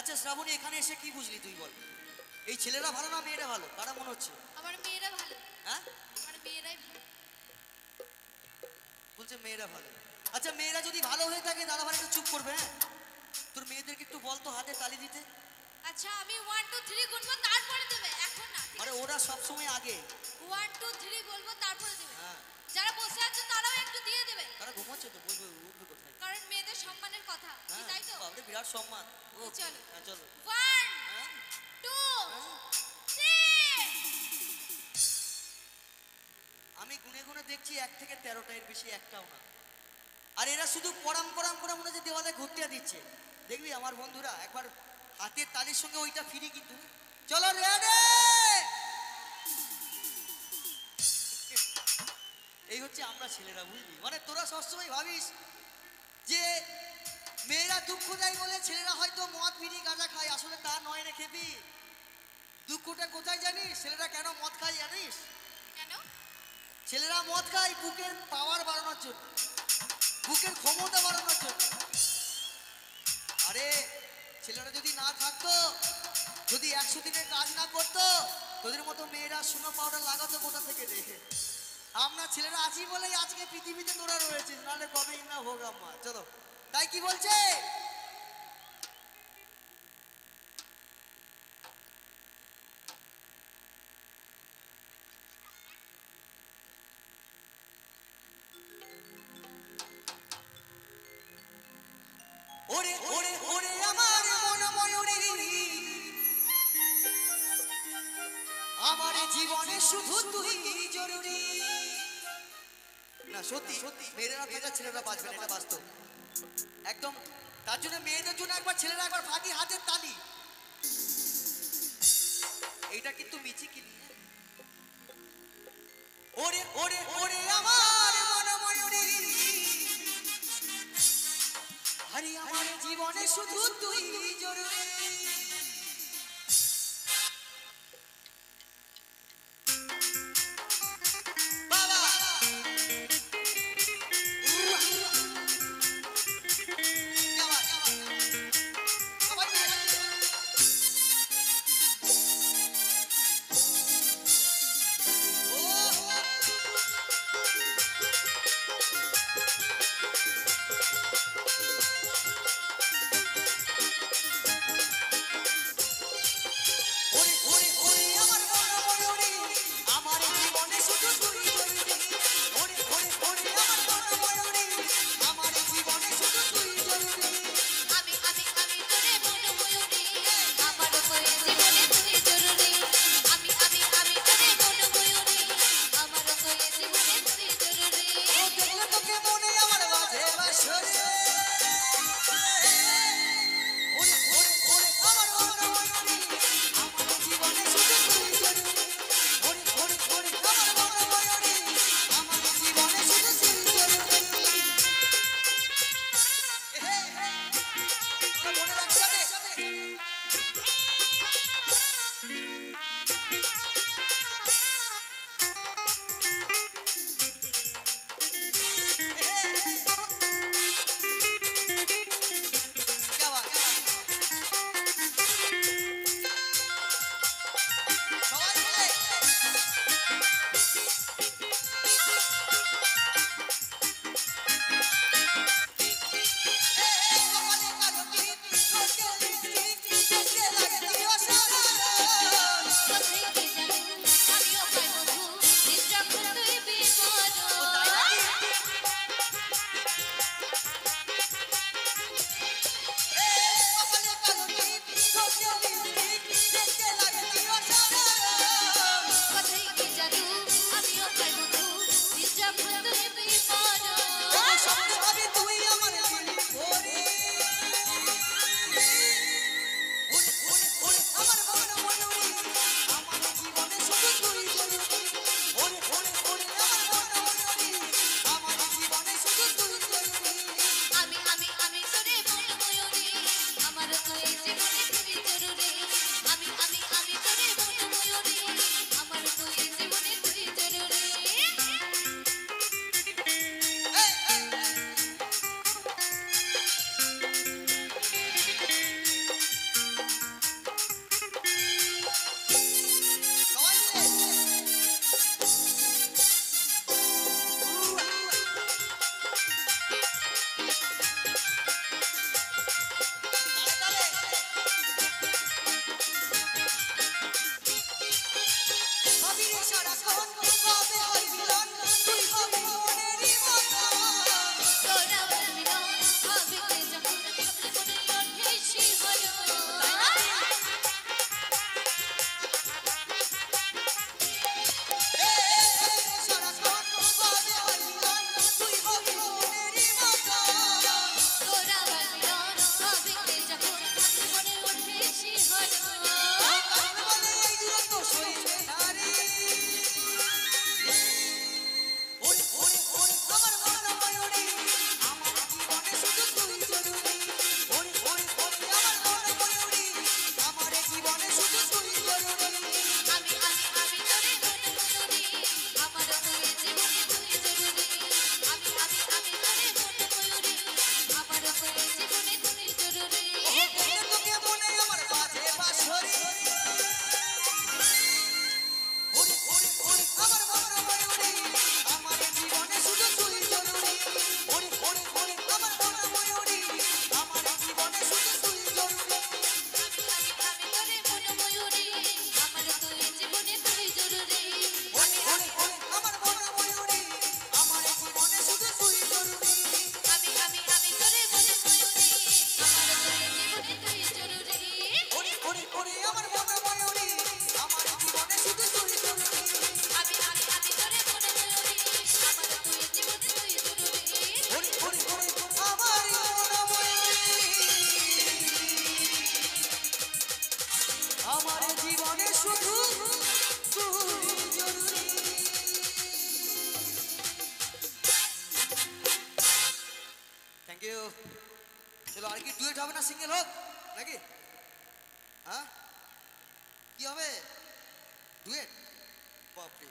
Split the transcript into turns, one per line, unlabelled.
আচ্ছা শ্রাবণী, এখানে এসে কি বুঝলি তুই বল? এই ছেলেরা ভালো না মেয়েরা ভালো, কারা মনে হচ্ছে?
আমার মেয়েরা ভালো।
হ্যাঁ,
আমার মেয়েরাই ভালো।
বলছে মেয়েরা ভালো। আচ্ছা মেয়েরা যদি ভালো হয়ে থাকে দাদা ভাই একটু চুপ করবে। হ্যাঁ, তোর মেয়েদেরকে একটু বলতো হাতে তালি দিতে।
আচ্ছা আমি 1 2 3 গুনবো তারপরে দেবে, এখন না।
আরে ওরা সবসময় আগে।
1 2 3 বলবো তারপরে দেবে।
হ্যাঁ,
যারা বসে আছে তারাও একটু দিয়ে দেবে,
তারা ঘুমোচ্ছে তো, বলবে উঠবে কোথায়?
কারণ মেয়েদের সম্মানের কথা, কি
হ্যাঁ,
তাই তো?
বাবরে বিরাট সম্মান। ও
চলো।
হ্যাঁ চলো।
1
হ্যাঁ
2
হ্যাঁ,
3।
আমি গুনে গুনে দেখছি 1 থেকে 13টা, এর বেশি একটাও না। আর এরা শুধু পরাম পরাম করে মনে হচ্ছে দেওয়ালে ঘুরতে দিচ্ছে। দেখবি আমার বন্ধুরা, একবার হাতের তালির সঙ্গে ওইটা ফিরি কিন্তু। চলো রেডি। এই হচ্ছে আমরা ছেলেরা, বুঝলি? মানে তোরা সবসময় ভাবিস যে মেয়েরা দুঃখ দেয় বলে ছেলেরা হয়তো মদ বিড়ি গাঁজা খায়, আসলে তা নয় রে খেপি। দুঃখটা কোথায় জানিস? ছেলেরা কেন মদ খায় জানিস?
কেন?
ছেলেরা মদ খায় বুকের পাওয়ার বাড়ানোর জন্য, বুকের ক্ষমতা বাড়ানোর জন্য। আরে ছেলেরা যদি না থাকতো, যদি 100 দিনের কাজ না করতো, তোদের মতো মেয়েরা সোনা পাউডার লাগাতো কোথা থেকে রে? আমরা ছেলেরা আছি বলেই আজকে পৃথিবীতে তোরা রয়েছিস, নাহলে কবেই না হোক আম্মা। চলো, তাই কি বলছে? ওরে ওরে ওরে আমার মন ময়ূরী, আমার জীবনে শুধু তুই জরুরি। না সত্যি সত্যি, মেয়েরা থাকা ছেলেরা বাঁচবে না, এটা বাস্তব একদম। তার জন্য মেয়েদের জন্য একবার ছেলেরা একবার ফাঁকি হাতের তালি। এইটা কিন্তু মিছি কি নিয়ে? ওরে ওরে ওরে আমার মন ময়ূরী, আরে আমার জীবনে শুধু তুই জরুরি। বাবা
শিহরণ
কারণ বলে এই দূরত্ব সইবে না রে। ওরে ওরে ওরে আমার মনোময়ূরী, আমার জীবনে শুধু তুই জরুরি। ওরে ওরে ওরে আমার মনোময়ূরী, আমার জীবনে শুধু তুই জরুরি।
আমি তোরে মন ময়ূরী আমার তুই জীবনে তুই জরুরি আমি তোরে মন ময়ূরী আমার তুই জীবনে তুই জরুরি
ওরে তোকে মনে আমার বাজে বাঁশরি। ওরে ওরে ওরে আমার মনোময়ূরী, আমার জীবনে শুধু তুই জরুরি। ওরে ওরে ওরে আমার মনোময়ূরী, আমার জীবনে শুধু তুই জরুরি।
আমি তোরে মন ময়ূরী আমার তুই জীবনে তুই জরুরি
ওরে ওরে ওরে আমার মনোময়ূরী, আমার জীবনে শুধু তুই জরুরি।
আমি তোরে মন ময়ূরী আমার তুই জীবনে তুই জরুরি
ওরে ওরে ওরে আমার মনোময়ূরী, আমার জীবনে শুধু তুই জরুরি।
আমি তোরে মন ময়ূরী আমার তুই জীবনে তুই জরুরি
ওরে ওরে ওরে আমার মনোময়ূরী, আমার জীবনে শুধু তুই জরুরি। Thank you. চলো আর কি ডুয়েট হবে না সিঙ্গেল হোক নাকি? হ্যাঁ কি হবে? ডুয়েট? বাপরে